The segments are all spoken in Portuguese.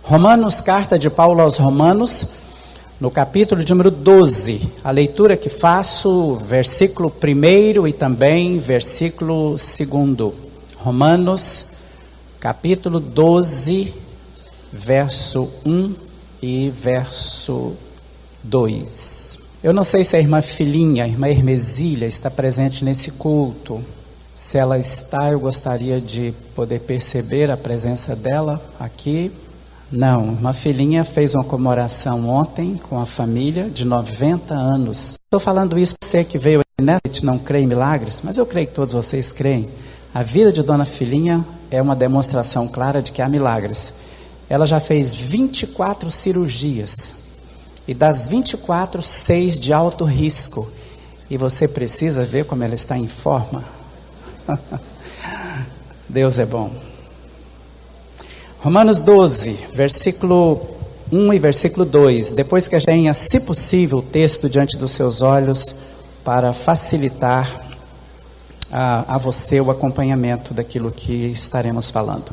Romanos, carta de Paulo aos Romanos, no capítulo de número 12, a leitura que faço, versículo 1 e também versículo 2. Romanos, capítulo 12, verso 1 e verso 2. Eu não sei se a irmã Filhinha, a irmã Hermesília, está presente nesse culto. Se ela está, eu gostaria de poder perceber a presença dela aqui. Não, uma filhinha fez uma comemoração ontem com a família de 90 anos. Estou falando isso para você que veio aí nessa noite, não crê em milagres, mas eu creio que todos vocês creem. A vida de Dona Filhinha é uma demonstração clara de que há milagres. Ela já fez 24 cirurgias, e das 24, 6 de alto risco. E você precisa ver como ela está em forma. Deus é bom. Romanos 12, versículo 1 e versículo 2. Depois que a gente tenha, se possível, o texto diante dos seus olhos, para facilitar a você o acompanhamento daquilo que estaremos falando.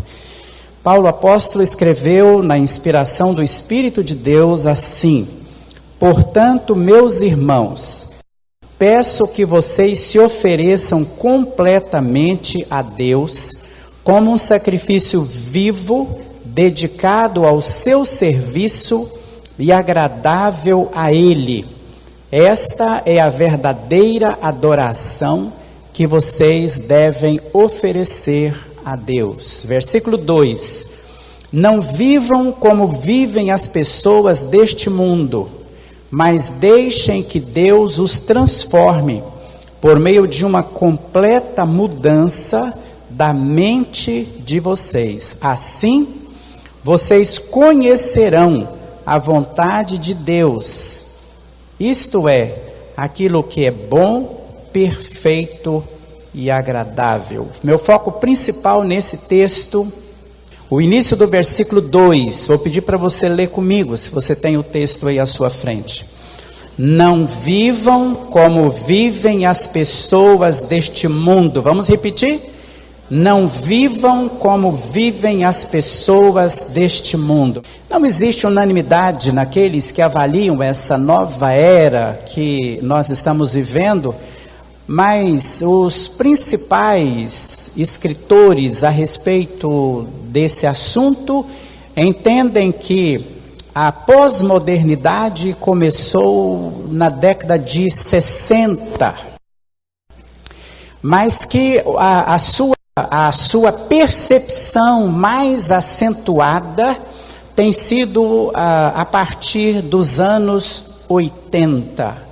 Paulo apóstolo escreveu na inspiração do Espírito de Deus assim: portanto, meus irmãos, peço que vocês se ofereçam completamente a Deus, como um sacrifício vivo, dedicado ao seu serviço e agradável a Ele. Esta é a verdadeira adoração que vocês devem oferecer a Deus. Versículo 2: não vivam como vivem as pessoas deste mundo, mas deixem que Deus os transforme por meio de uma completa mudança da mente de vocês. Assim, vocês conhecerão a vontade de Deus, isto é, aquilo que é bom, perfeito e agradável. Meu foco principal nesse texto, o início do versículo 2, vou pedir para você ler comigo, se você tem o texto aí à sua frente. Não vivam como vivem as pessoas deste mundo. Vamos repetir? Não vivam como vivem as pessoas deste mundo. Não existe unanimidade naqueles que avaliam essa nova era que nós estamos vivendo, mas os principais escritores a respeito desse assunto entendem que a pós-modernidade começou na década de 60, mas que a sua percepção mais acentuada tem sido a partir dos anos 80.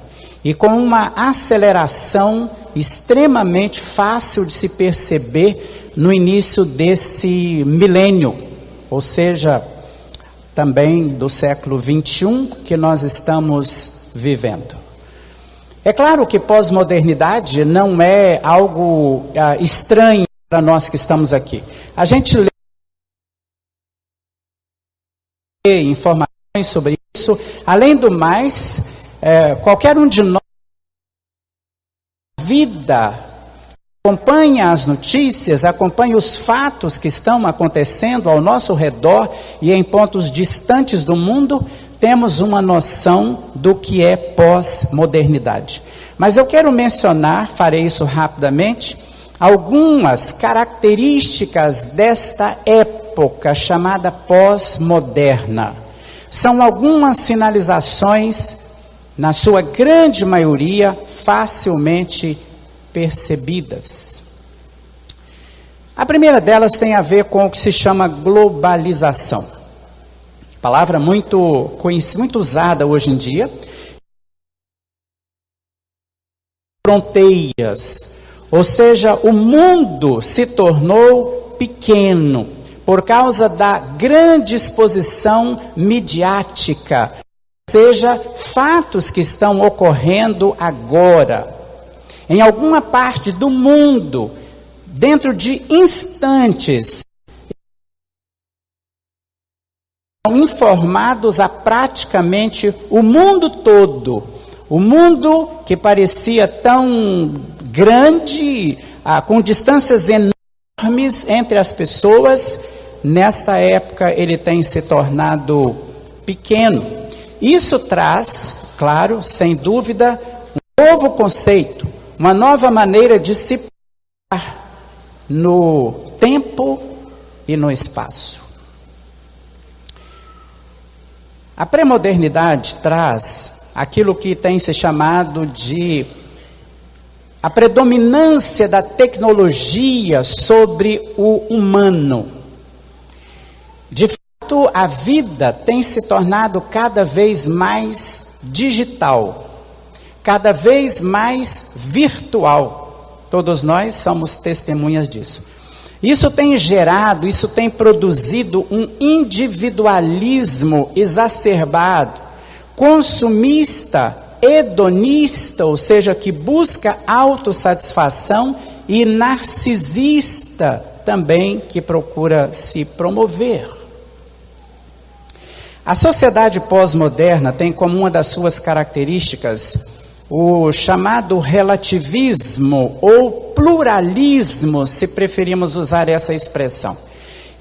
E com uma aceleração extremamente fácil de se perceber no início desse milênio, ou seja, também do século 21 que nós estamos vivendo. É claro que pós-modernidade não é algo estranho para nós que estamos aqui. A gente lê informações sobre isso. Além do mais, qualquer um de nós, vida, acompanha as notícias, acompanha os fatos que estão acontecendo ao nosso redor e em pontos distantes do mundo, temos uma noção do que é pós-modernidade. Mas eu quero mencionar, farei isso rapidamente, algumas características desta época chamada pós-moderna. São algumas sinalizações, na sua grande maioria, facilmente percebidas. A primeira delas tem a ver com o que se chama globalização. Palavra muito conhecida, muito usada hoje em dia. Fronteiras, ou seja, o mundo se tornou pequeno por causa da grande exposição midiática, ou seja, fatos que estão ocorrendo agora, em alguma parte do mundo, dentro de instantes, informados a praticamente o mundo todo. O mundo que parecia tão grande, com distâncias enormes entre as pessoas, nesta época ele tem se tornado pequeno. Isso traz, claro, sem dúvida, um novo conceito, uma nova maneira de se pensar no tempo e no espaço. A pré-modernidade traz aquilo que tem se chamado de a predominância da tecnologia sobre o humano. De fato, a vida tem se tornado cada vez mais digital, cada vez mais virtual. Todos nós somos testemunhas disso. Isso tem gerado, isso tem produzido um individualismo exacerbado, consumista, hedonista, ou seja, que busca autossatisfação, e narcisista também, que procura se promover. A sociedade pós-moderna tem como uma das suas características o chamado relativismo ou pluralismo, se preferimos usar essa expressão.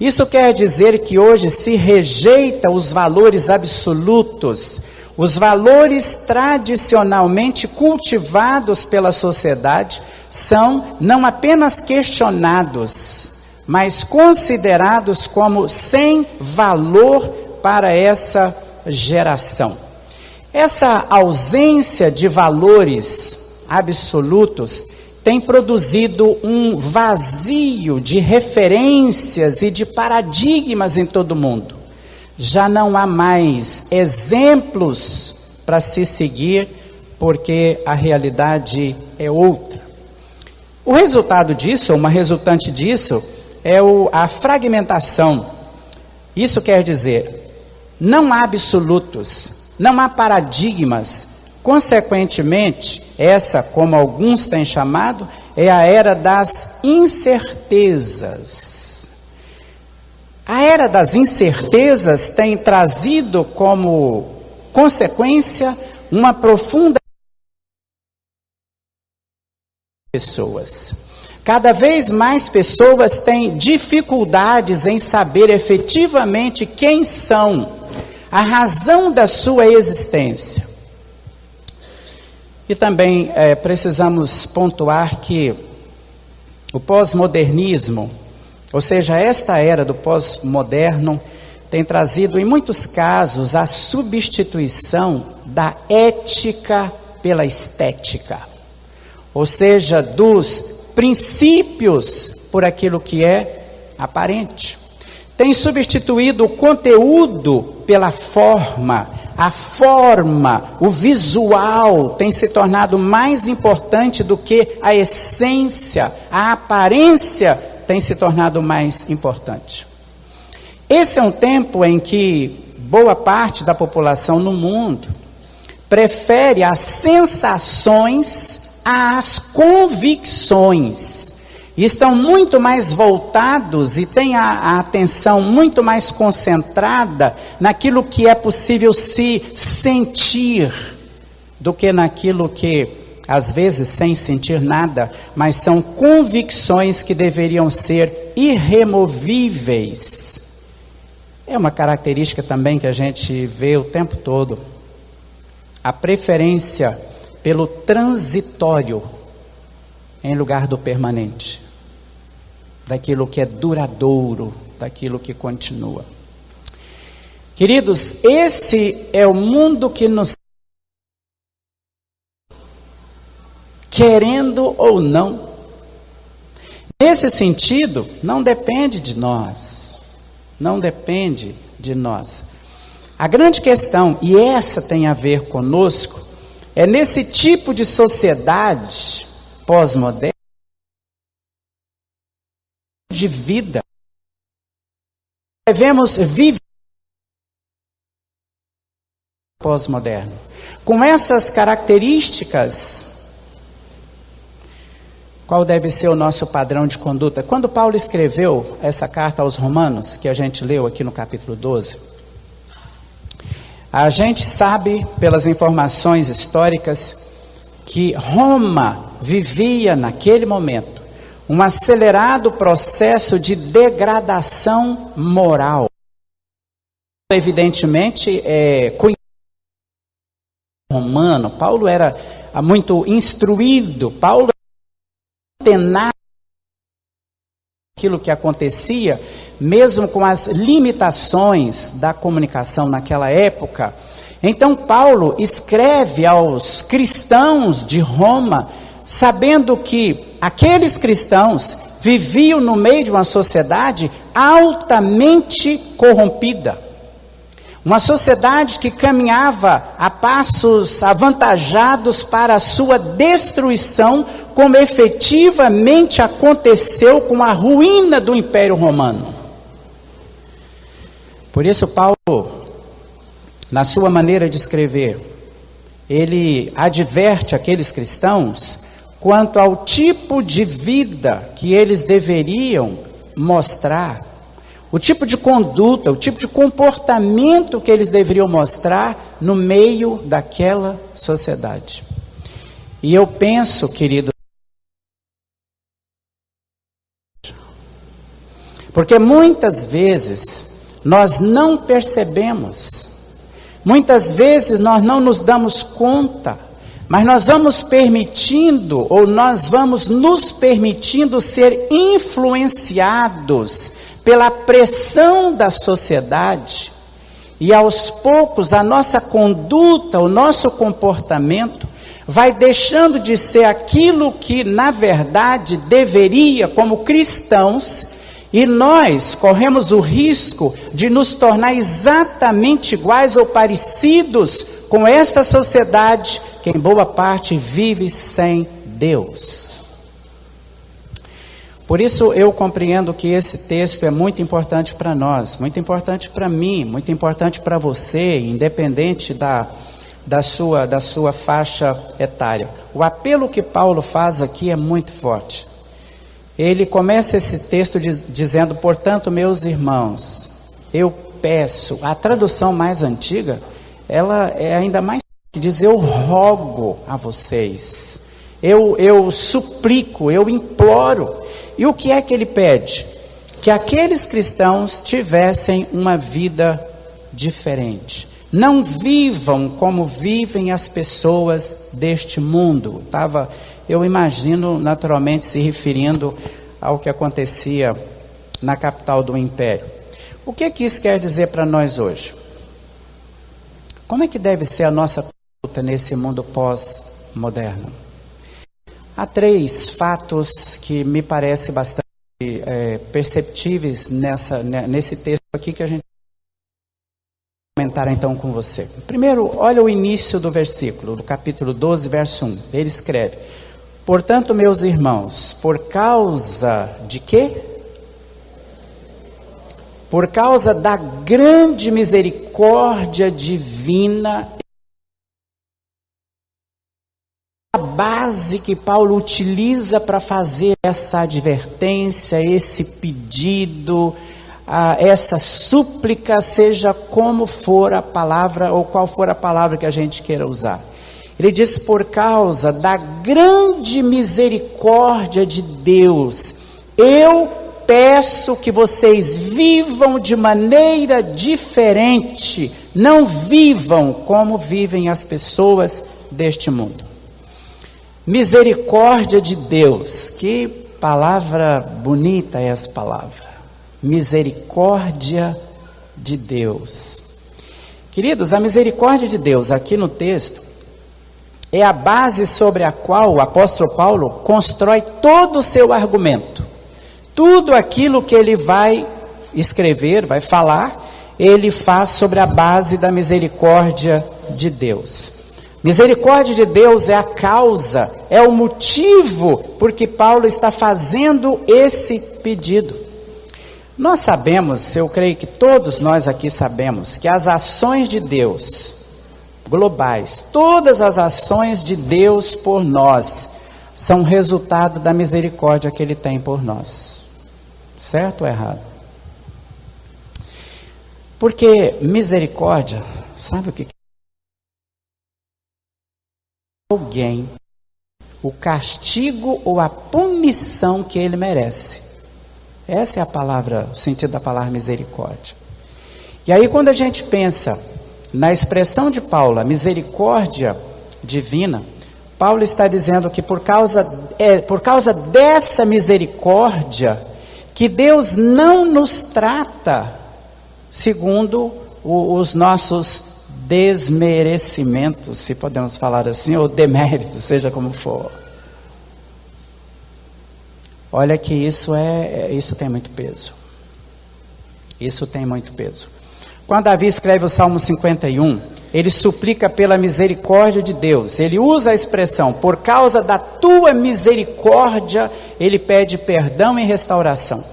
Isso quer dizer que hoje se rejeita os valores absolutos, os valores tradicionalmente cultivados pela sociedade são não apenas questionados, mas considerados como sem valor para essa geração. Essa ausência de valores absolutos tem produzido um vazio de referências e de paradigmas em todo o mundo. Já não há mais exemplos para se seguir, porque a realidade é outra. O resultado disso, ou uma resultante disso, é a fragmentação. Isso quer dizer, não há absolutos, não há paradigmas. Consequentemente, essa, como alguns têm chamado, é a era das incertezas. A era das incertezas tem trazido como consequência uma profunda pessoas. Cada vez mais pessoas têm dificuldades em saber efetivamente quem são, a razão da sua existência. E também precisamos pontuar que o pós-modernismo, ou seja, esta era do pós-moderno, tem trazido em muitos casos a substituição da ética pela estética. Ou seja, dos princípios por aquilo que é aparente. Tem substituído o conteúdo pela forma, a forma, o visual tem se tornado mais importante do que a essência, a aparência tem se tornado mais importante. Esse é um tempo em que boa parte da população no mundo prefere as sensações às convicções. E estão muito mais voltados e têm a atenção muito mais concentrada naquilo que é possível se sentir, do que naquilo que, às vezes, sem sentir nada, mas são convicções que deveriam ser irremovíveis. É uma característica também que a gente vê o tempo todo. A preferência pelo transitório em lugar do permanente, daquilo que é duradouro, daquilo que continua. Queridos, esse é o mundo que nos, querendo ou não. Nesse sentido, não depende de nós, não depende de nós. A grande questão, e essa tem a ver conosco, é nesse tipo de sociedade pós-moderna, de vida, devemos viver pós-moderno. Com essas características, qual deve ser o nosso padrão de conduta? Quando Paulo escreveu essa carta aos Romanos, que a gente leu aqui no capítulo 12, a gente sabe, pelas informações históricas, que Roma vivia naquele momento um acelerado processo de degradação moral. Evidentemente, romano, Paulo era muito instruído, Paulo era antenado aquilo que acontecia, mesmo com as limitações da comunicação naquela época. Então Paulo escreve aos cristãos de Roma, sabendo que aqueles cristãos viviam no meio de uma sociedade altamente corrompida. Uma sociedade que caminhava a passos avantajados para a sua destruição, como efetivamente aconteceu com a ruína do Império Romano. Por isso Paulo, na sua maneira de escrever, ele adverte aqueles cristãos quanto ao tipo de vida que eles deveriam mostrar, o tipo de conduta, o tipo de comportamento que eles deveriam mostrar no meio daquela sociedade. E eu penso, querido, porque muitas vezes nós não percebemos, muitas vezes nós não nos damos conta, mas nós vamos permitindo, ou nós vamos nos permitindo ser influenciados pela pressão da sociedade, e aos poucos a nossa conduta, o nosso comportamento vai deixando de ser aquilo que na verdade deveria como cristãos, e nós corremos o risco de nos tornar exatamente iguais ou parecidos com esta sociedade que em boa parte vive sem Deus. Por isso eu compreendo que esse texto é muito importante para nós, muito importante para mim, muito importante para você, independente da sua faixa etária. O apelo que Paulo faz aqui é muito forte. Ele começa esse texto dizendo: portanto, meus irmãos, eu peço. A tradução mais antiga, ela é ainda mais, diz: eu rogo a vocês, eu suplico, eu imploro. E o que é que ele pede? Que aqueles cristãos tivessem uma vida diferente. Não vivam como vivem as pessoas deste mundo. Eu imagino naturalmente se referindo ao que acontecia na capital do império. O que isso quer dizer para nós hoje? Como é que deve ser a nossa conduta nesse mundo pós-moderno? Há 3 fatos que me parecem bastante perceptíveis nesse texto aqui que a gente vai comentar então com você. Primeiro, olha o início do versículo, do capítulo 12, verso 1. Ele escreve: portanto, meus irmãos, por causa de quê? Por causa da grande misericórdia divina, a base que Paulo utiliza para fazer essa advertência, esse pedido, essa súplica, seja como for a palavra, ou qual for a palavra que a gente queira usar. Ele diz: por causa da grande misericórdia de Deus, eu peço que vocês vivam de maneira diferente, não vivam como vivem as pessoas deste mundo. Misericórdia de Deus, que palavra bonita é essa palavra, misericórdia de Deus. Queridos, a misericórdia de Deus aqui no texto é a base sobre a qual o apóstolo Paulo constrói todo o seu argumento. Tudo aquilo que ele vai escrever, vai falar, ele faz sobre a base da misericórdia de Deus. Misericórdia de Deus é a causa, é o motivo por que Paulo está fazendo esse pedido. Nós sabemos, eu creio que todos nós aqui sabemos, que as ações de Deus globais, todas as ações de Deus por nós, são resultado da misericórdia que Ele tem por nós. Certo ou errado? Porque misericórdia, sabe o que é? Alguém o castigo ou a punição que ele merece. Essa é a palavra, o sentido da palavra misericórdia. E aí quando a gente pensa na expressão de Paulo, a misericórdia divina, Paulo está dizendo que por causa dessa misericórdia, que Deus não nos trata segundo os nossos desmerecimentos, se podemos falar assim, ou deméritos, seja como for. Olha que isso tem muito peso. Isso tem muito peso. Quando Davi escreve o Salmo 51, ele suplica pela misericórdia de Deus. Ele usa a expressão, por causa da tua misericórdia, ele pede perdão e restauração.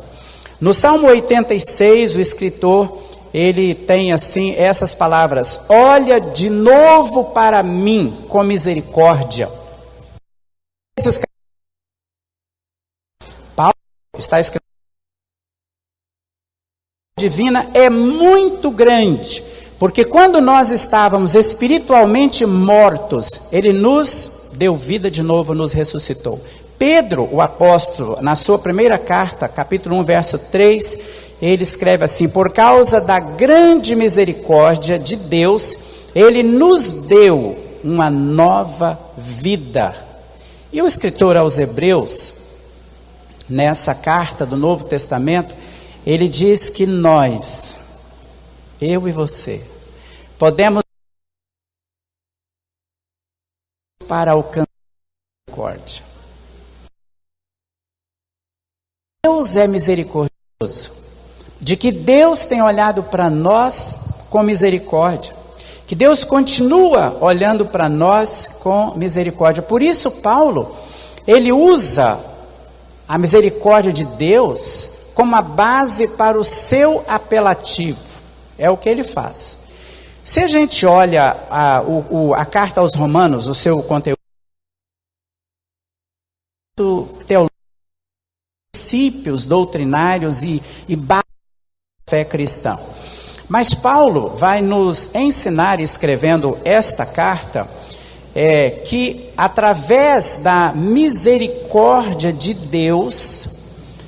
No Salmo 86, o escritor, ele tem assim essas palavras: olha de novo para mim com misericórdia. Paulo está escrevendo: a divina é muito grande, porque quando nós estávamos espiritualmente mortos, ele nos deu vida de novo, nos ressuscitou. Pedro, o apóstolo, na sua primeira carta, capítulo 1, verso 3, ele escreve assim: por causa da grande misericórdia de Deus, ele nos deu uma nova vida. E o escritor aos Hebreus, nessa carta do Novo Testamento, ele diz que nós, eu e você, podemos para alcançar a misericórdia. Deus é misericordioso, de que Deus tem olhado para nós com misericórdia, que Deus continua olhando para nós com misericórdia. Por isso Paulo, ele usa a misericórdia de Deus como a base para o seu apelativo. É o que ele faz. Se a gente olha a carta aos Romanos, o seu conteúdo teológico, princípios doutrinários e base da fé cristã. Mas Paulo vai nos ensinar, escrevendo esta carta, que através da misericórdia de Deus,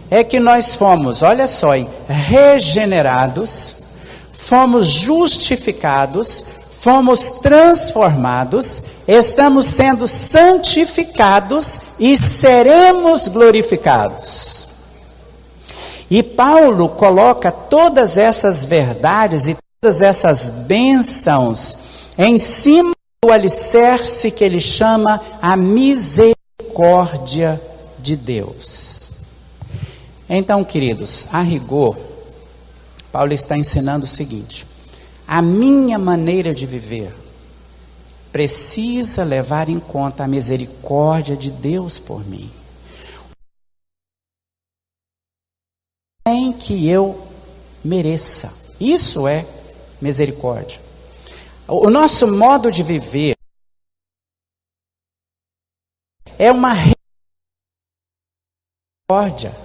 é que nós fomos, olha só, regenerados, fomos justificados, fomos transformados, estamos sendo santificados e seremos glorificados. E Paulo coloca todas essas verdades e todas essas bênçãos em cima do alicerce que ele chama a misericórdia de Deus. Então, queridos, a rigor, Paulo está ensinando o seguinte: a minha maneira de viver precisa levar em conta a misericórdia de Deus por mim. Sem que eu mereça. Isso é misericórdia. O nosso modo de viver é uma misericórdia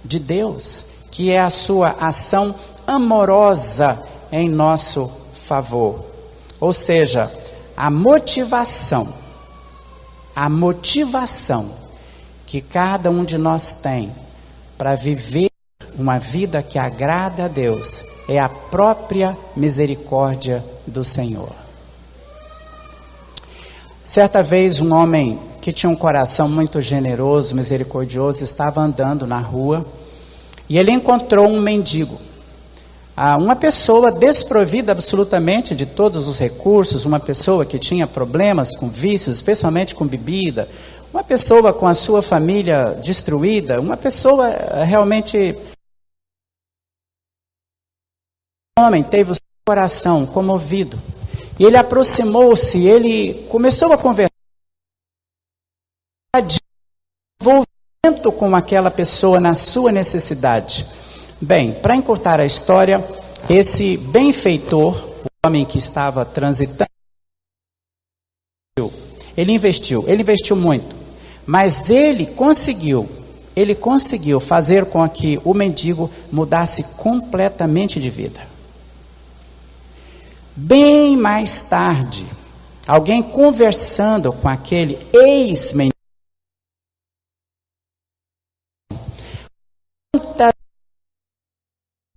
de Deus, que é a sua ação amorosa em nosso favor. Ou seja, a motivação que cada um de nós tem para viver uma vida que agrada a Deus é a própria misericórdia do Senhor. Certa vez um homem que tinha um coração muito generoso, misericordioso, estava andando na rua e ele encontrou um mendigo. Uma pessoa desprovida absolutamente de todos os recursos, uma pessoa que tinha problemas com vícios, especialmente com bebida, uma pessoa com a sua família destruída, uma pessoa realmente... O homem teve o seu coração comovido, e ele aproximou-se, ele começou a conversar, envolvimento com aquela pessoa na sua necessidade. Bem, para encurtar a história, esse benfeitor, o homem que estava transitando, ele investiu muito, mas ele conseguiu fazer com que o mendigo mudasse completamente de vida. Bem mais tarde, alguém conversando com aquele ex-mendigo,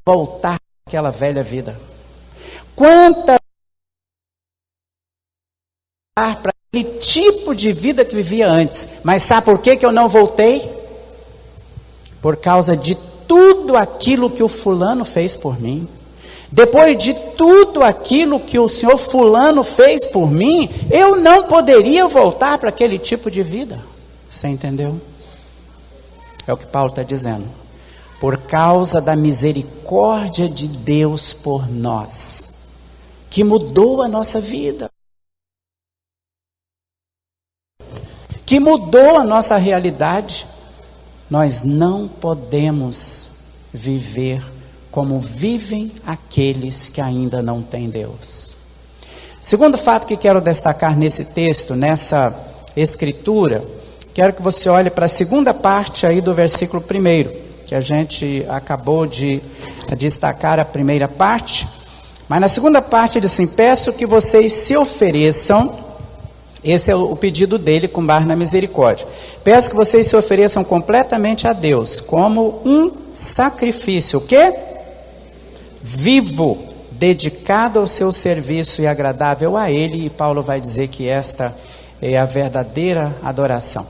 voltar àquela velha vida? Quantas para aquele tipo de vida que vivia antes? Mas sabe por que eu não voltei? Por causa de tudo aquilo que o fulano fez por mim. Depois de tudo aquilo que o senhor fulano fez por mim, eu não poderia voltar para aquele tipo de vida. Você entendeu? É o que Paulo está dizendo. Por causa da misericórdia de Deus por nós, que mudou a nossa vida, que mudou a nossa realidade, nós não podemos viver como vivem aqueles que ainda não têm Deus. Segundo fato que quero destacar nesse texto, nessa escritura, quero que você olhe para a segunda parte aí do versículo 1, que a gente acabou de destacar a primeira parte, mas na segunda parte ele diz assim: peço que vocês se ofereçam. Esse é o pedido dele com base na misericórdia. Peço que vocês se ofereçam completamente a Deus, como um sacrifício, o quê? Vivo, dedicado ao seu serviço e agradável a Ele. E Paulo vai dizer que esta é a verdadeira adoração.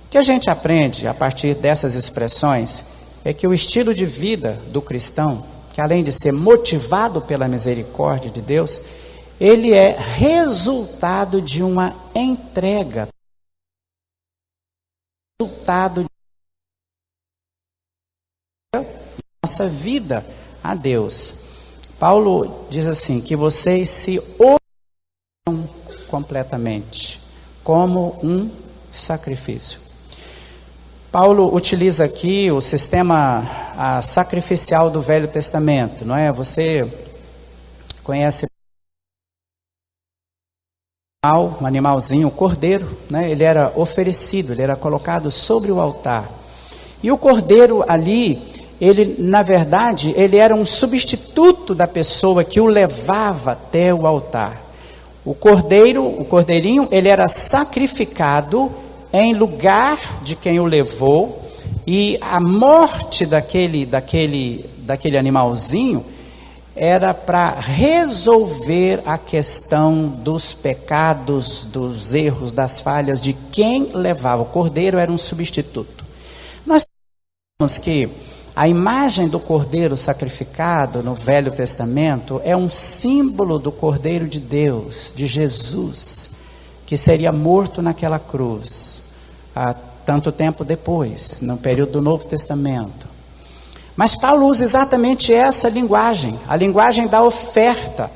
O que a gente aprende a partir dessas expressões é que o estilo de vida do cristão, que além de ser motivado pela misericórdia de Deus, ele é resultado de uma entrega, resultado de nossa vida a Deus. Paulo diz assim, que vocês se ofereçam completamente, como um sacrifício. Paulo utiliza aqui o sistema sacrificial do Velho Testamento, não é? Você conhece um animalzinho, o cordeiro, né? Ele era oferecido, ele era colocado sobre o altar. E o cordeiro ali, ele, na verdade, ele era um substituto da pessoa que o levava até o altar. O cordeirinho, ele era sacrificado em lugar de quem o levou, e a morte daquele animalzinho era para resolver a questão dos pecados, dos erros, das falhas de quem levava. O cordeiro era um substituto. Nós sabemos que a imagem do cordeiro sacrificado no Velho Testamento é um símbolo do Cordeiro de Deus, de Jesus, que seria morto naquela cruz, há tanto tempo depois, no período do Novo Testamento. Mas Paulo usa exatamente essa linguagem, a linguagem da oferta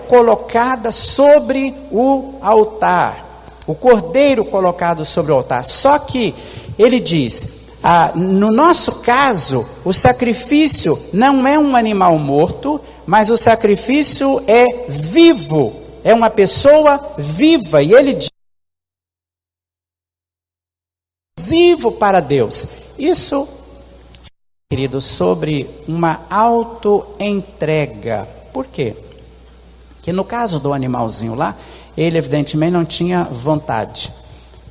colocada sobre o altar, o cordeiro colocado sobre o altar. Só que ele diz, no nosso caso, o sacrifício não é um animal morto, mas o sacrifício é vivo, é uma pessoa viva, e ele diz, vivo para Deus. Isso, querido, sobre uma auto-entrega. Por quê? Porque no caso do animalzinho lá, ele evidentemente não tinha vontade.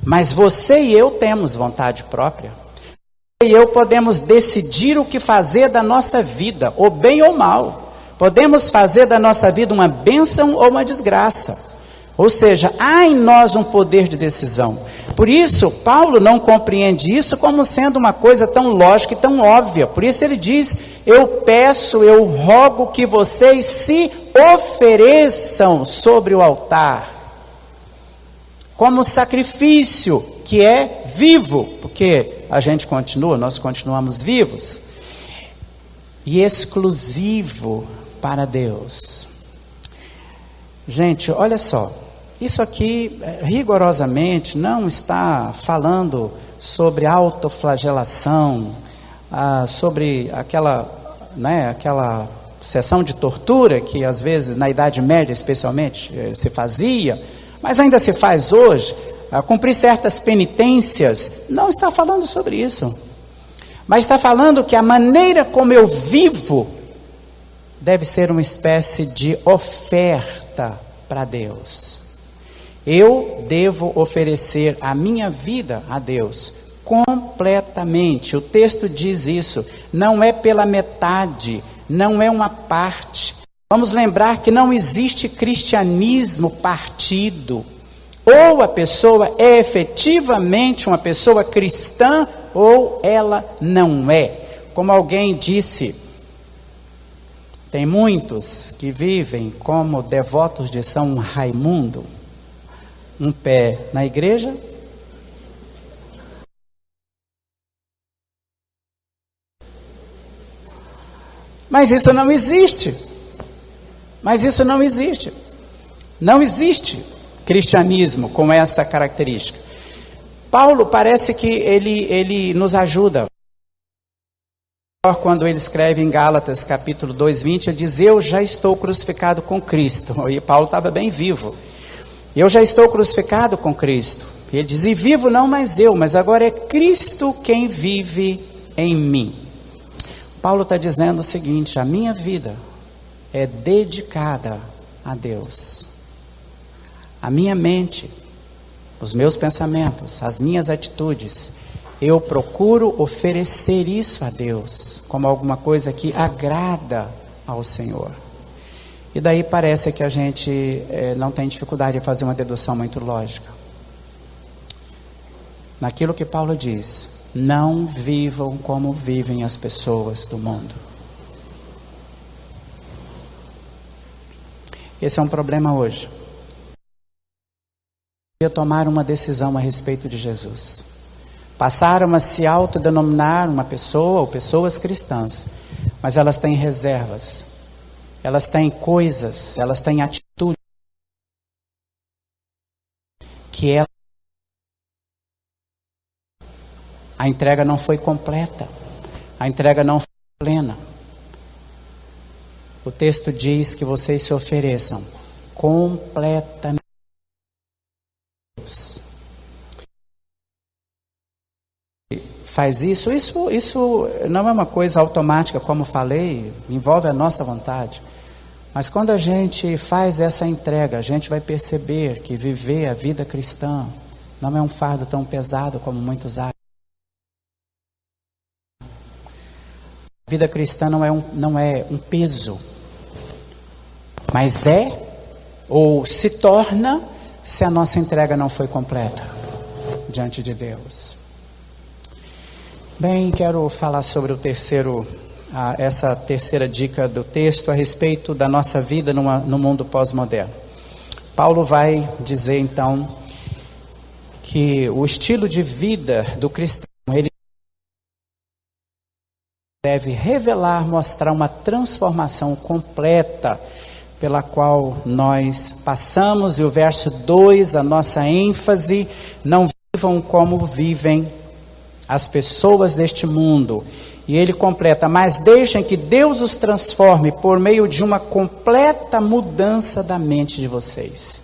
Mas você e eu temos vontade própria. Você e eu podemos decidir o que fazer da nossa vida, ou bem ou mal. Podemos fazer da nossa vida uma bênção ou uma desgraça. Ou seja, há em nós um poder de decisão. Por isso, Paulo não compreende isso como sendo uma coisa tão lógica e tão óbvia. Por isso ele diz, eu rogo que vocês se ofereçam sobre o altar, como sacrifício que é vivo, porque nós continuamos vivos, e exclusivo para Deus. Gente, olha só, isso aqui rigorosamente não está falando sobre autoflagelação, sobre aquela sessão de tortura que às vezes na Idade Média especialmente se fazia, mas ainda se faz hoje, cumprir certas penitências. Não está falando sobre isso, mas está falando que a maneira como eu vivo deve ser uma espécie de oferta para Deus. Eu devo oferecer a minha vida a Deus completamente. O texto diz isso. Não é pela metade, não é uma parte. Vamos lembrar que não existe cristianismo partido. Ou a pessoa é efetivamente uma pessoa cristã, ou ela não é. Como alguém disse, tem muitos que vivem como devotos de São Raimundo, um pé na igreja, mas isso não existe. Mas isso não existe. Não existe cristianismo com essa característica. Paulo parece que ele nos ajuda. Quando ele escreve em Gálatas capítulo 2:20, ele diz: eu já estou crucificado com Cristo. E Paulo estava bem vivo. Eu já estou crucificado com Cristo. E ele diz: e vivo não mais eu, mas agora é Cristo quem vive em mim. Paulo está dizendo o seguinte: a minha vida é dedicada a Deus. A minha mente, os meus pensamentos, as minhas atitudes, eu procuro oferecer isso a Deus como alguma coisa que agrada ao Senhor. E daí parece que a gente não tem dificuldade de fazer uma dedução muito lógica. Naquilo que Paulo diz: não vivam como vivem as pessoas do mundo. Esse é um problema hoje. Tomar uma decisão a respeito de Jesus. Passaram a se autodenominar uma pessoa ou pessoas cristãs, mas elas têm reservas, elas têm coisas, elas têm atitudes que a entrega não foi completa, a entrega não foi plena. O texto diz que vocês se ofereçam completamente. Faz isso não é uma coisa automática, como falei, envolve a nossa vontade. Mas quando a gente faz essa entrega, a gente vai perceber que viver a vida cristã não é um fardo tão pesado como muitos acham. A vida cristã não é um peso, mas ou se torna, se a nossa entrega não foi completa diante de Deus. Bem, quero falar sobre essa terceira dica do texto a respeito da nossa vida no mundo pós-moderno. Paulo vai dizer então que o estilo de vida do cristão, ele deve revelar, mostrar uma transformação completa pela qual nós passamos. E o verso 2, a nossa ênfase: não vivam como vivem as pessoas deste mundo. E ele completa: mas deixem que Deus os transforme por meio de uma completa mudança da mente de vocês.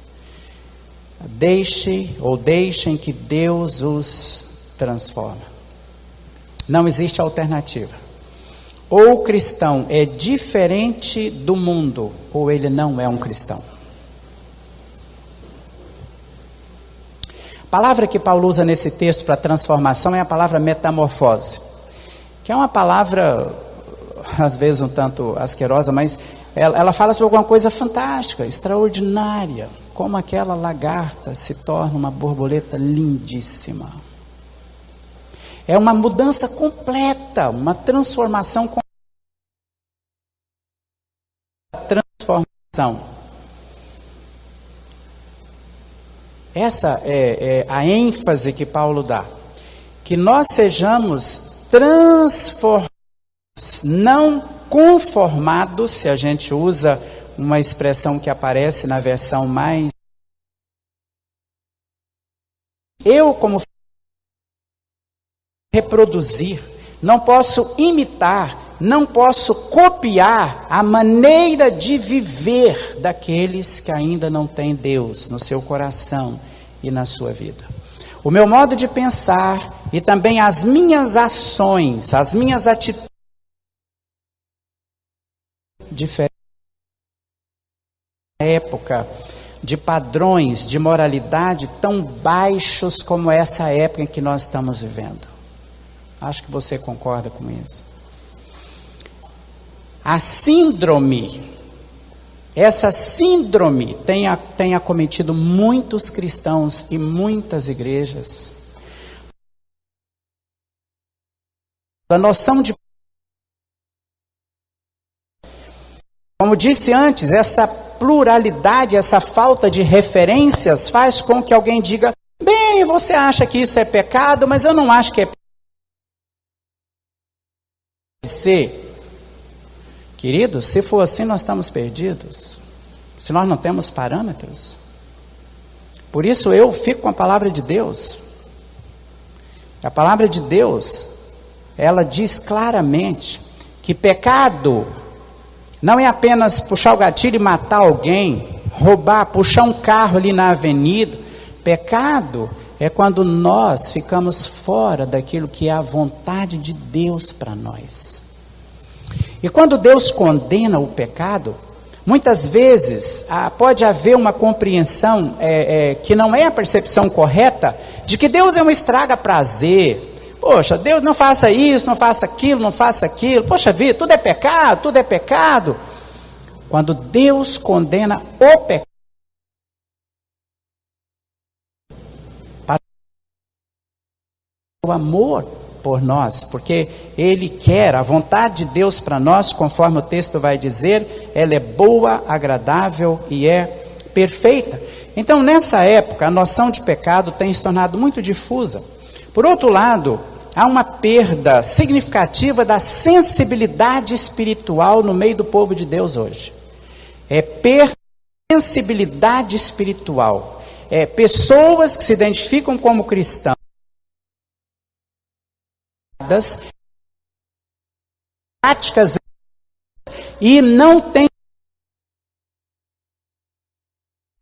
Deixem que Deus os transforme. Não existe alternativa. Ou o cristão é diferente do mundo, ou ele não é um cristão. A palavra que Paulo usa nesse texto para transformação é a palavra metamorfose, que é uma palavra, às vezes um tanto asquerosa, mas ela fala sobre alguma coisa fantástica, extraordinária, como aquela lagarta se torna uma borboleta lindíssima. É uma mudança completa, uma transformação completa. Essa é a ênfase que Paulo dá. Que nós sejamos transformados, não conformados, se a gente usa uma expressão que aparece na versão mais... Eu, como reproduzir, não posso imitar, não posso copiar a maneira de viver daqueles que ainda não têm Deus no seu coração e na sua vida. O meu modo de pensar e também as minhas ações, as minhas atitudes diferentes. Na época, de padrões de moralidade tão baixos como essa época em que nós estamos vivendo. Acho que você concorda com isso. A síndrome, essa síndrome tem acometido muitos cristãos e muitas igrejas. A noção de... Como disse antes, essa pluralidade, essa falta de referências faz com que alguém diga: bem, você acha que isso é pecado, mas eu não acho que é pecado. Queridos, se for assim, nós estamos perdidos. Se nós não temos parâmetros. Por isso eu fico com a palavra de Deus. A palavra de Deus, ela diz claramente que pecado não é apenas puxar o gatilho e matar alguém, roubar, puxar um carro ali na avenida. Pecado é quando nós ficamos fora daquilo que é a vontade de Deus para nós. E quando Deus condena o pecado, muitas vezes pode haver uma compreensão que não é a percepção correta, de que Deus é um estraga-prazer. Poxa, Deus, não faça isso, não faça aquilo, não faça aquilo. Poxa vida, tudo é pecado, tudo é pecado. Quando Deus condena o pecado, para o amor por nós, porque Ele quer, a vontade de Deus para nós, conforme o texto vai dizer, ela é boa, agradável e é perfeita. Então, nessa época, a noção de pecado tem se tornado muito difusa. Por outro lado, há uma perda significativa da sensibilidade espiritual no meio do povo de Deus hoje. Perda de sensibilidade espiritual. Pessoas que se identificam como cristãos práticas e não tem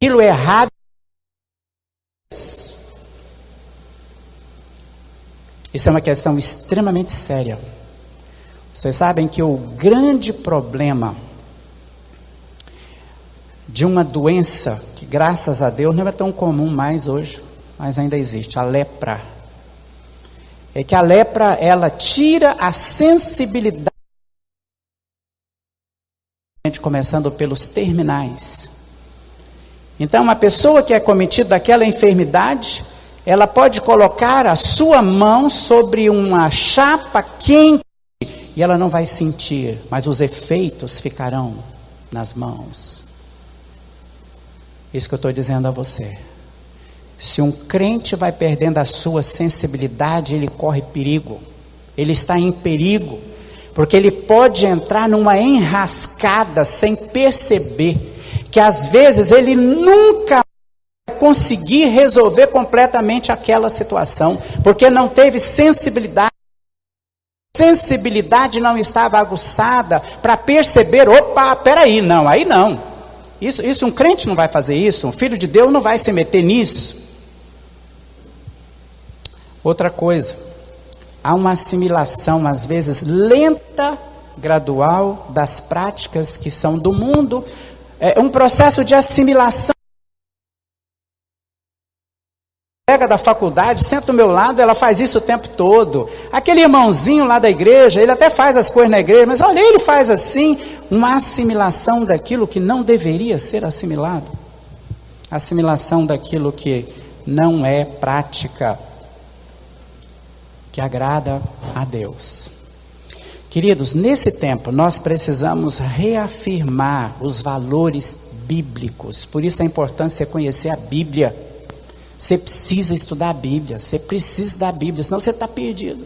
aquilo errado. Isso é uma questão extremamente séria. Vocês sabem que o grande problema de uma doença que, graças a Deus, não é tão comum mais hoje, mas ainda existe, a lepra. É que a lepra, ela tira a sensibilidade, começando pelos terminais. Então, uma pessoa que é cometida daquela enfermidade, ela pode colocar a sua mão sobre uma chapa quente e ela não vai sentir, mas os efeitos ficarão nas mãos. Isso que eu estou dizendo a você. Se um crente vai perdendo a sua sensibilidade, ele corre perigo. Ele está em perigo, porque ele pode entrar numa enrascada sem perceber, que às vezes ele nunca vai conseguir resolver completamente aquela situação, porque não teve sensibilidade. A sensibilidade não estava aguçada para perceber: opa, peraí, não, aí não. Isso um crente não vai fazer isso, um filho de Deus não vai se meter nisso. Outra coisa, há uma assimilação, às vezes lenta, gradual, das práticas que são do mundo. É um processo de assimilação. A colega da faculdade senta do meu lado, ela faz isso o tempo todo. Aquele irmãozinho lá da igreja, ele até faz as coisas na igreja, mas olha, ele faz assim, uma assimilação daquilo que não deveria ser assimilado. Assimilação daquilo que não é prática que agrada a Deus. Queridos, nesse tempo nós precisamos reafirmar os valores bíblicos. Por isso a importância de você conhecer a Bíblia. Você precisa estudar a Bíblia, você precisa estudar a Bíblia, senão você está perdido.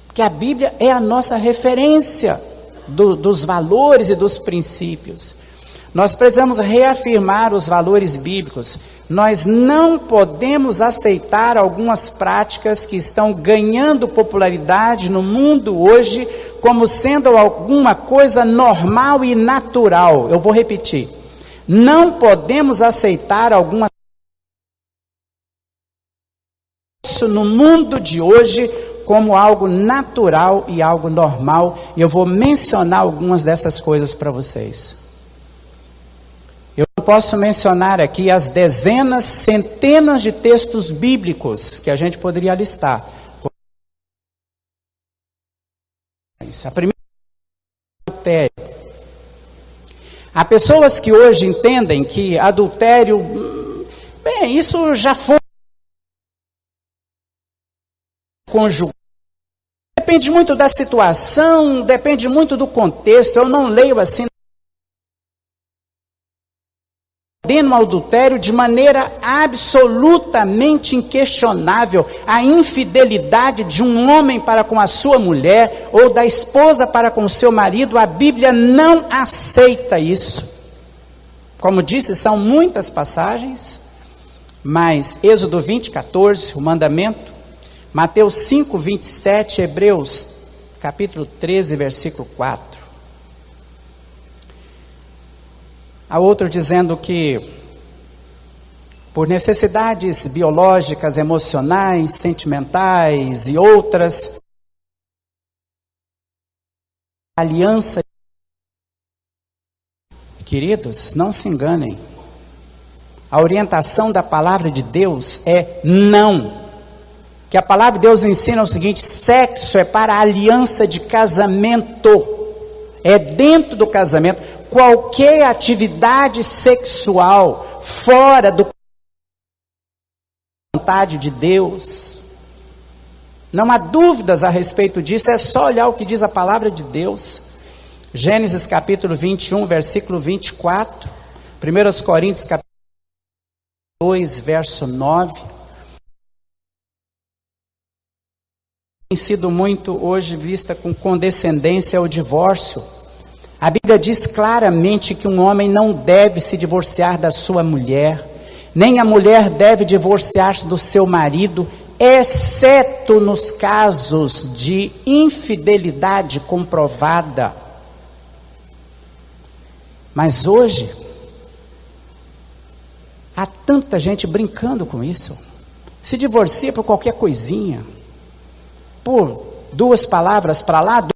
Porque a Bíblia é a nossa referência dos valores e dos princípios. Nós precisamos reafirmar os valores bíblicos. Nós não podemos aceitar algumas práticas que estão ganhando popularidade no mundo hoje como sendo alguma coisa normal e natural. Eu vou repetir. Não podemos aceitar algumas coisas no mundo de hoje como algo natural e algo normal. E eu vou mencionar algumas dessas coisas para vocês. Eu não posso mencionar aqui as dezenas, centenas de textos bíblicos que a gente poderia listar. A primeira é adultério. Há pessoas que hoje entendem que adultério, bem, isso já foi conjugal. Depende muito da situação, depende muito do contexto. Eu não leio assim, condeno o adultério de maneira absolutamente inquestionável. A infidelidade de um homem para com a sua mulher, ou da esposa para com o seu marido, a Bíblia não aceita isso. Como disse, são muitas passagens, mas Êxodo 20, 14, o mandamento, Mateus 5, 27, Hebreus capítulo 13, versículo 4. Há outro dizendo que, por necessidades biológicas, emocionais, sentimentais e outras, aliança. Queridos, não se enganem. A orientação da palavra de Deus é não. Que a palavra de Deus ensina o seguinte: sexo é para a aliança de casamento. É dentro do casamento. Qualquer atividade sexual fora da vontade de Deus, não há dúvidas a respeito disso, é só olhar o que diz a palavra de Deus. Gênesis capítulo 21, versículo 24, 1 Coríntios capítulo 2, verso 9. Tem sido muito hoje vista com condescendência o divórcio. A Bíblia diz claramente que um homem não deve se divorciar da sua mulher, nem a mulher deve divorciar-se do seu marido, exceto nos casos de infidelidade comprovada. Mas hoje, há tanta gente brincando com isso. Se divorcia por qualquer coisinha, por duas palavras para lá,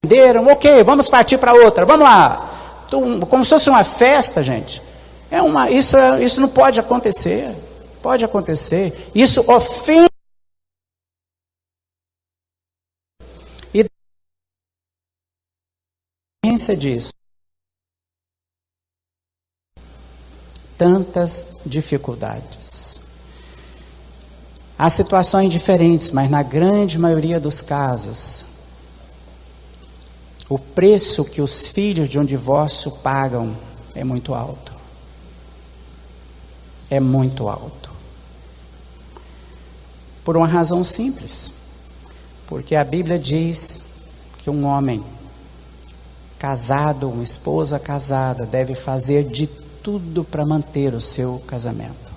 entenderam? Ok, vamos partir para outra, vamos lá. Como se fosse uma festa, gente. Isso não pode acontecer. Pode acontecer. Isso ofende. E a consequência disso, tantas dificuldades. Há situações diferentes, mas na grande maioria dos casos, o preço que os filhos de um divórcio pagam é muito alto. É muito alto. Por uma razão simples. Porque a Bíblia diz que um homem casado, uma esposa casada, deve fazer de tudo para manter o seu casamento.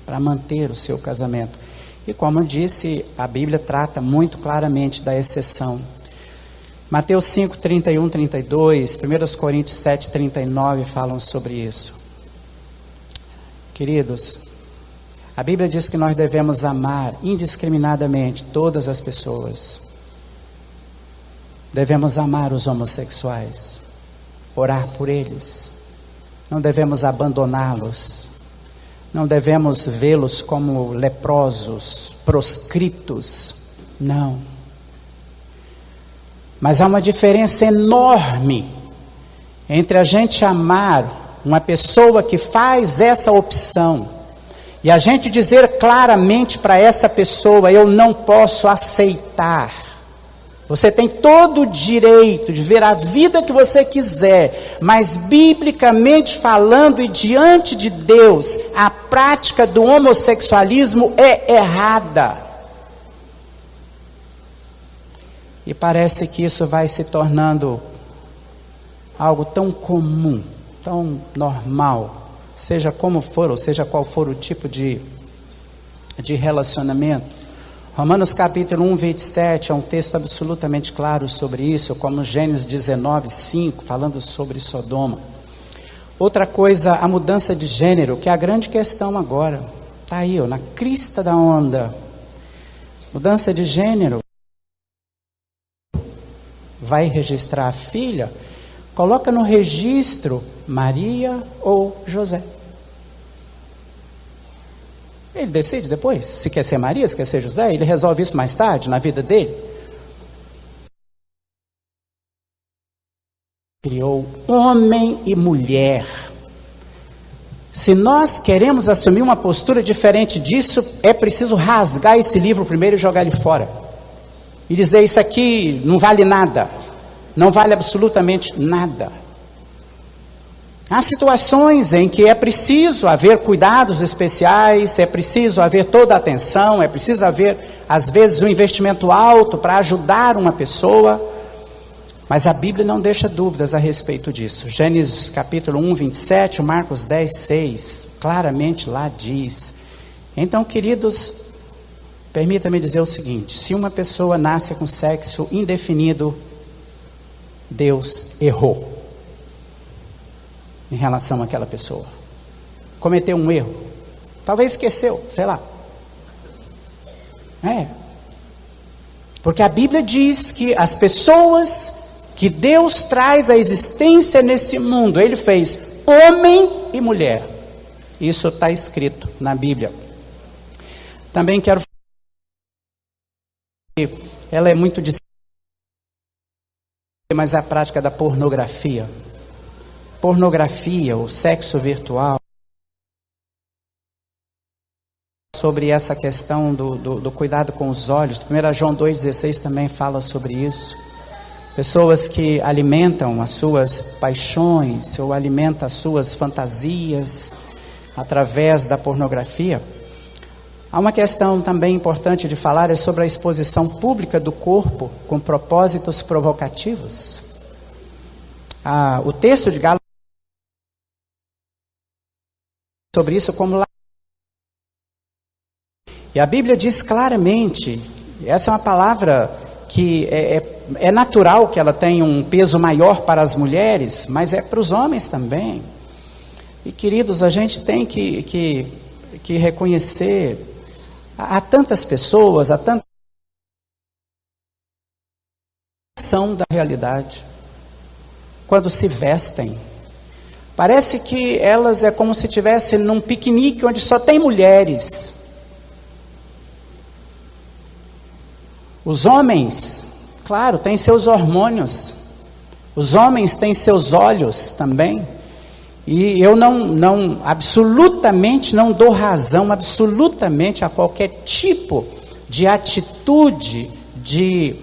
Para manter o seu casamento. E como eu disse, a Bíblia trata muito claramente da exceção. Mateus 5, 31, 32, 1 Coríntios 7, 39 falam sobre isso. Queridos, a Bíblia diz que nós devemos amar indiscriminadamente todas as pessoas. Devemos amar os homossexuais, orar por eles. Não devemos abandoná-los. Não devemos vê-los como leprosos, proscritos. Não. Mas há uma diferença enorme entre a gente amar uma pessoa que faz essa opção e a gente dizer claramente para essa pessoa: eu não posso aceitar. Você tem todo o direito de ver a vida que você quiser, mas biblicamente falando e diante de Deus, a prática do homossexualismo é errada. E parece que isso vai se tornando algo tão comum, tão normal, seja como for, ou seja qual for o tipo de relacionamento. Romanos capítulo 1, 27 é um texto absolutamente claro sobre isso, como Gênesis 19, 5, falando sobre Sodoma. Outra coisa, a mudança de gênero, que é a grande questão agora. Está aí, na crista da onda. Mudança de gênero. Vai registrar a filha, coloca no registro Maria ou José. Ele decide depois, se quer ser Maria, se quer ser José, ele resolve isso mais tarde, na vida dele. Criou homem e mulher. Se nós queremos assumir uma postura diferente disso, é preciso rasgar esse livro primeiro e jogar ele fora. E dizer, isso aqui não vale nada. Não vale absolutamente nada. Há situações em que é preciso haver cuidados especiais, é preciso haver toda a atenção, é preciso haver, às vezes, um investimento alto para ajudar uma pessoa, mas a Bíblia não deixa dúvidas a respeito disso. Gênesis capítulo 1, 27, Marcos 10, 6, claramente lá diz. Então, queridos, permita-me dizer o seguinte, se uma pessoa nasce com sexo indefinido, Deus errou em relação àquela pessoa. Cometeu um erro. Talvez esqueceu, sei lá. Porque a Bíblia diz que as pessoas que Deus traz à existência nesse mundo, Ele fez homem e mulher. Isso está escrito na Bíblia. Também quero falar que ela é muito distante, mas é a prática da pornografia. Pornografia, o sexo virtual, sobre essa questão do cuidado com os olhos. 1 João 2,16 também fala sobre isso. Pessoas que alimentam as suas paixões, ou alimentam as suas fantasias, através da pornografia. Há uma questão também importante de falar, é sobre a exposição pública do corpo, com propósitos provocativos. O texto de Gálatas sobre isso como lá. E a Bíblia diz claramente, essa é uma palavra que é natural que ela tenha um peso maior para as mulheres, mas é para os homens também. E queridos, a gente tem que reconhecer, há tantas pessoas, há tanta ação da realidade, quando se vestem. Parece que elas é como se estivessem num piquenique onde só tem mulheres. Os homens, claro, têm seus hormônios. Os homens têm seus olhos também. E eu absolutamente não dou razão, absolutamente, a qualquer tipo de atitude, de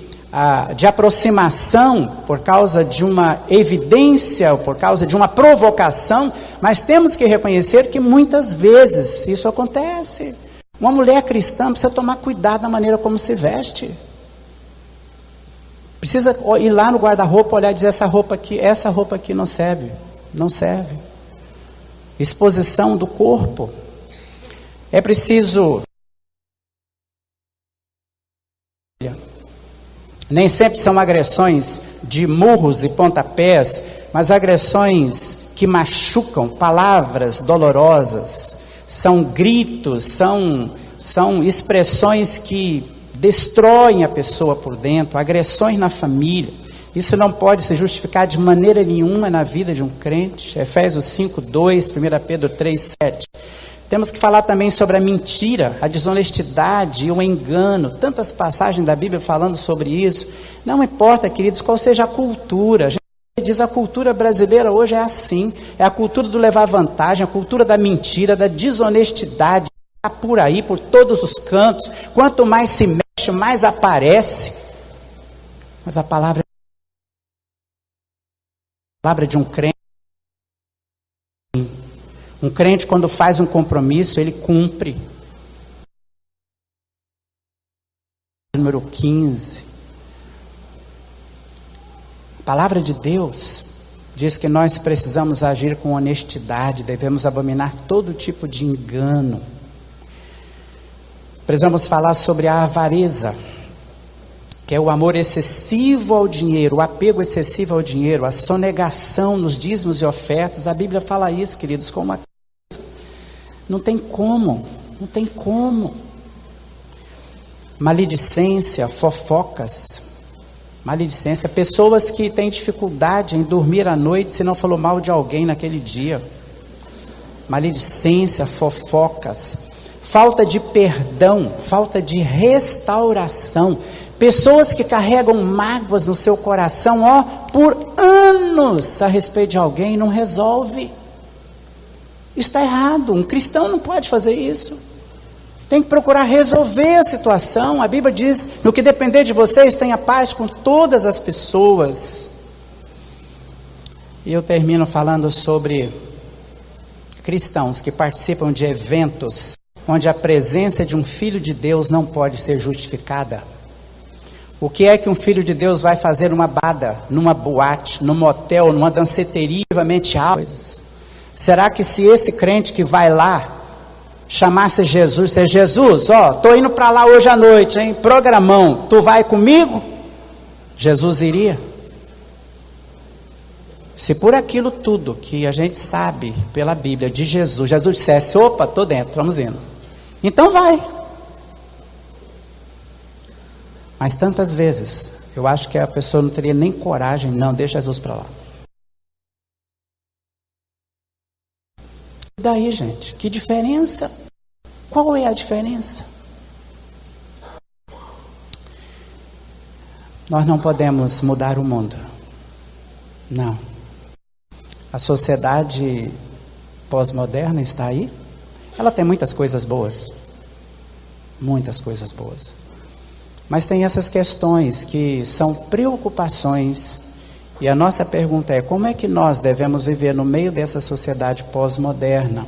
aproximação, por causa de uma evidência, ou por causa de uma provocação, mas temos que reconhecer que muitas vezes isso acontece. Uma mulher cristã precisa tomar cuidado na maneira como se veste. Precisa ir lá no guarda-roupa, olhar e dizer, essa roupa aqui não serve. Não serve. Exposição do corpo. É preciso... Nem sempre são agressões de murros e pontapés, mas agressões que machucam, palavras dolorosas, são gritos, são expressões que destroem a pessoa por dentro, agressões na família. Isso não pode se justificar de maneira nenhuma na vida de um crente. Efésios 5:2, 1 Pedro 3:7. Temos que falar também sobre a mentira, a desonestidade e o engano. Tantas passagens da Bíblia falando sobre isso. Não importa, queridos, qual seja a cultura. A gente diz a cultura brasileira hoje é assim. É a cultura do levar vantagem, a cultura da mentira, da desonestidade. Está por aí, por todos os cantos. Quanto mais se mexe, mais aparece. Mas a palavra de um crente. Um crente, quando faz um compromisso, ele cumpre. Número 15. A palavra de Deus diz que nós precisamos agir com honestidade, devemos abominar todo tipo de engano. Precisamos falar sobre a avareza, que é o amor excessivo ao dinheiro, o apego excessivo ao dinheiro, a sonegação nos dízimos e ofertas. A Bíblia fala isso, queridos, como uma coisa. Não tem como. Maledicência, fofocas. Maledicência, pessoas que têm dificuldade em dormir à noite se não falou mal de alguém naquele dia. Maledicência, fofocas, falta de perdão, falta de restauração. Pessoas que carregam mágoas no seu coração, por anos a respeito de alguém e não resolve. Isso está errado, um cristão não pode fazer isso. Tem que procurar resolver a situação. A Bíblia diz, no que depender de vocês, tenha paz com todas as pessoas. E eu termino falando sobre cristãos que participam de eventos onde a presença de um filho de Deus não pode ser justificada. O que é que um filho de Deus vai fazer numa bada, numa boate, num motel, numa danceteria, coisas? Será que se esse crente que vai lá chamasse Jesus, ser Jesus, tô indo para lá hoje à noite, hein? Programão, tu vai comigo? Jesus iria? Se por aquilo tudo que a gente sabe pela Bíblia de Jesus, Jesus dissesse, opa, tô dentro, vamos indo. Então vai. Mas tantas vezes, eu acho que a pessoa não teria nem coragem, não, deixa Jesus para lá. E daí, gente, que diferença? Qual é a diferença? Nós não podemos mudar o mundo. Não. A sociedade pós-moderna está aí. Ela tem muitas coisas boas. Muitas coisas boas. Mas tem essas questões que são preocupações. E a nossa pergunta é, como é que nós devemos viver no meio dessa sociedade pós-moderna?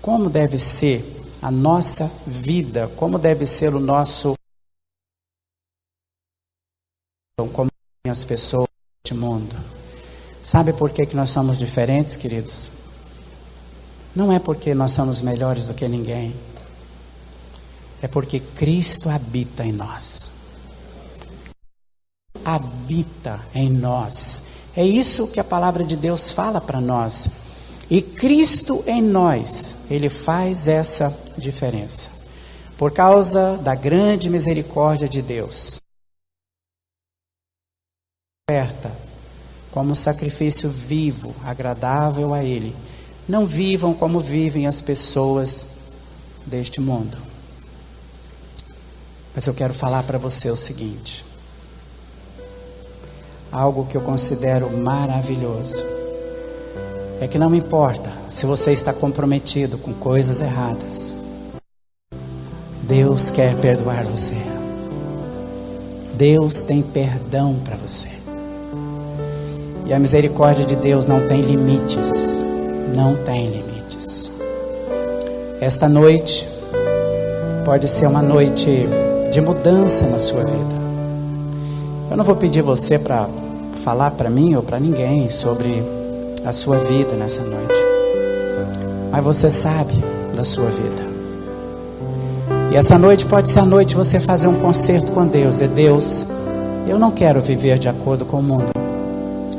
Como deve ser a nossa vida? Como deve ser o nosso... Como as pessoas deste mundo? Sabe por que nós somos diferentes, queridos? Não é porque nós somos melhores do que ninguém. É porque Cristo habita em nós. Habita em nós. É isso que a palavra de Deus fala para nós. E Cristo em nós, Ele faz essa diferença. Por causa da grande misericórdia de Deus. Oferta como sacrifício vivo, agradável a Ele. Não vivam como vivem as pessoas deste mundo. Mas eu quero falar para você o seguinte. Algo que eu considero maravilhoso. É que não importa se você está comprometido com coisas erradas. Deus quer perdoar você. Deus tem perdão para você. E a misericórdia de Deus não tem limites. Não tem limites. Esta noite pode ser uma noite de mudança na sua vida. Eu não vou pedir você para falar para mim ou para ninguém sobre a sua vida nessa noite. Mas você sabe da sua vida. E essa noite pode ser a noite de você fazer um concerto com Deus. Deus, eu não quero viver de acordo com o mundo.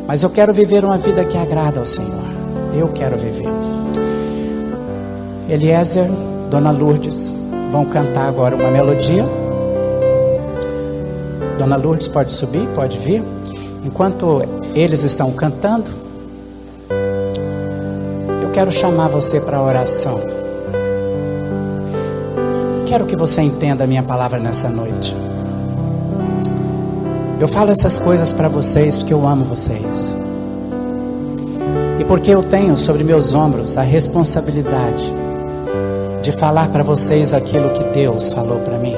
Mas eu quero viver uma vida que agrada ao Senhor. Eu quero viver. Eliezer, Dona Lourdes vão cantar agora uma melodia. Dona Lourdes pode subir, pode vir. Enquanto eles estão cantando, eu quero chamar você para a oração. Quero que você entenda a minha palavra nessa noite. Eu falo essas coisas para vocês porque eu amo vocês. E porque eu tenho sobre meus ombros a responsabilidade de falar para vocês aquilo que Deus falou para mim.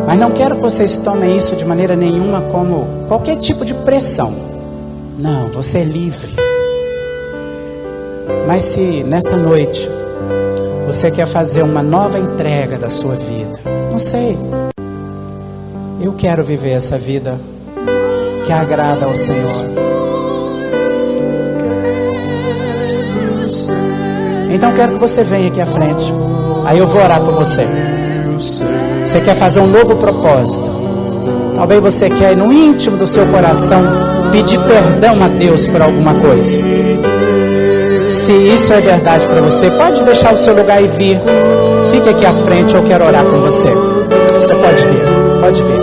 Mas não quero que vocês tomem isso de maneira nenhuma como qualquer tipo de pressão. Não, você é livre. Mas se nesta noite você quer fazer uma nova entrega da sua vida, não sei. Eu quero viver essa vida que agrada ao Senhor. Então quero que você venha aqui à frente. Aí eu vou orar por você. Você quer fazer um novo propósito. Talvez você quer no íntimo do seu coração pedir perdão a Deus por alguma coisa. Se isso é verdade para você, pode deixar o seu lugar e vir. Fique aqui à frente, eu quero orar com você. Você pode vir, pode vir.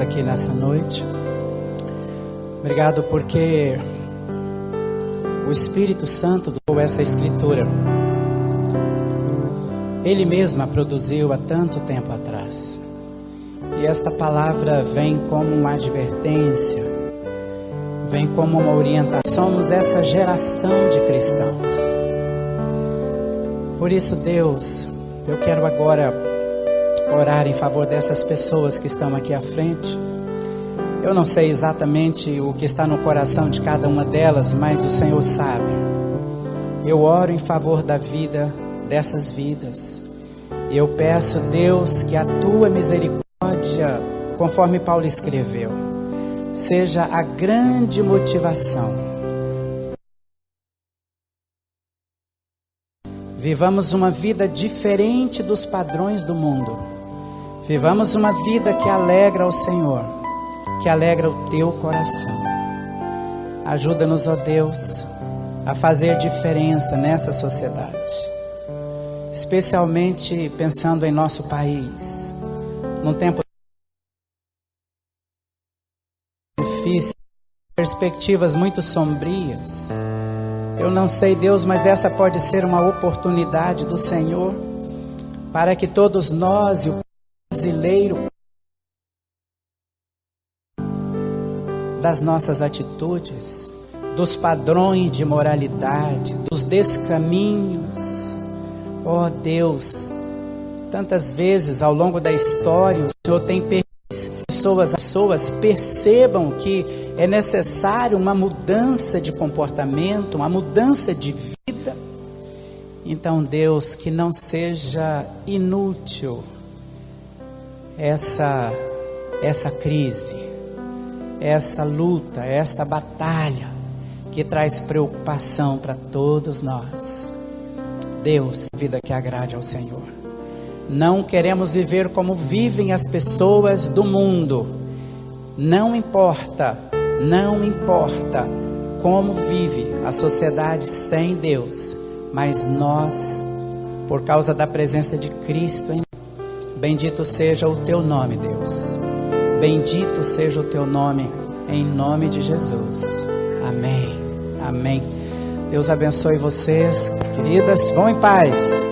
Aqui nessa noite. Obrigado porque o Espírito Santo doou essa escritura. Ele mesmo a produziu há tanto tempo atrás. E esta palavra vem como uma advertência, vem como uma orientação. Somos essa geração de cristãos. Por isso, Deus, eu quero agora orar em favor dessas pessoas que estão aqui à frente. Eu não sei exatamente o que está no coração de cada uma delas, mas o Senhor sabe. Eu oro em favor da vida dessas vidas. E eu peço, Deus, que a tua misericórdia, conforme Paulo escreveu, seja a grande motivação. Vivamos uma vida diferente dos padrões do mundo. Vivamos uma vida que alegra ao Senhor, que alegra o teu coração. Ajuda-nos, ó Deus, a fazer diferença nessa sociedade, especialmente pensando em nosso país, num tempo difícil, perspectivas muito sombrias. Eu não sei, Deus, mas essa pode ser uma oportunidade do Senhor para que todos nós e o brasileiro, das nossas atitudes, dos padrões de moralidade, dos descaminhos. Ó Deus, tantas vezes ao longo da história o Senhor tem pessoas percebam que é necessário uma mudança de comportamento, uma mudança de vida. Então, Deus, que não seja inútil essa crise, essa luta, esta batalha que traz preocupação para todos nós. Deus, vida que agrade ao Senhor. Não queremos viver como vivem as pessoas do mundo. Não importa como vive a sociedade sem Deus, mas nós, por causa da presença de Cristo em nós, bendito seja o teu nome, Deus. Bendito seja o teu nome, em nome de Jesus. Amém. Amém. Deus abençoe vocês, queridas. Vão em paz.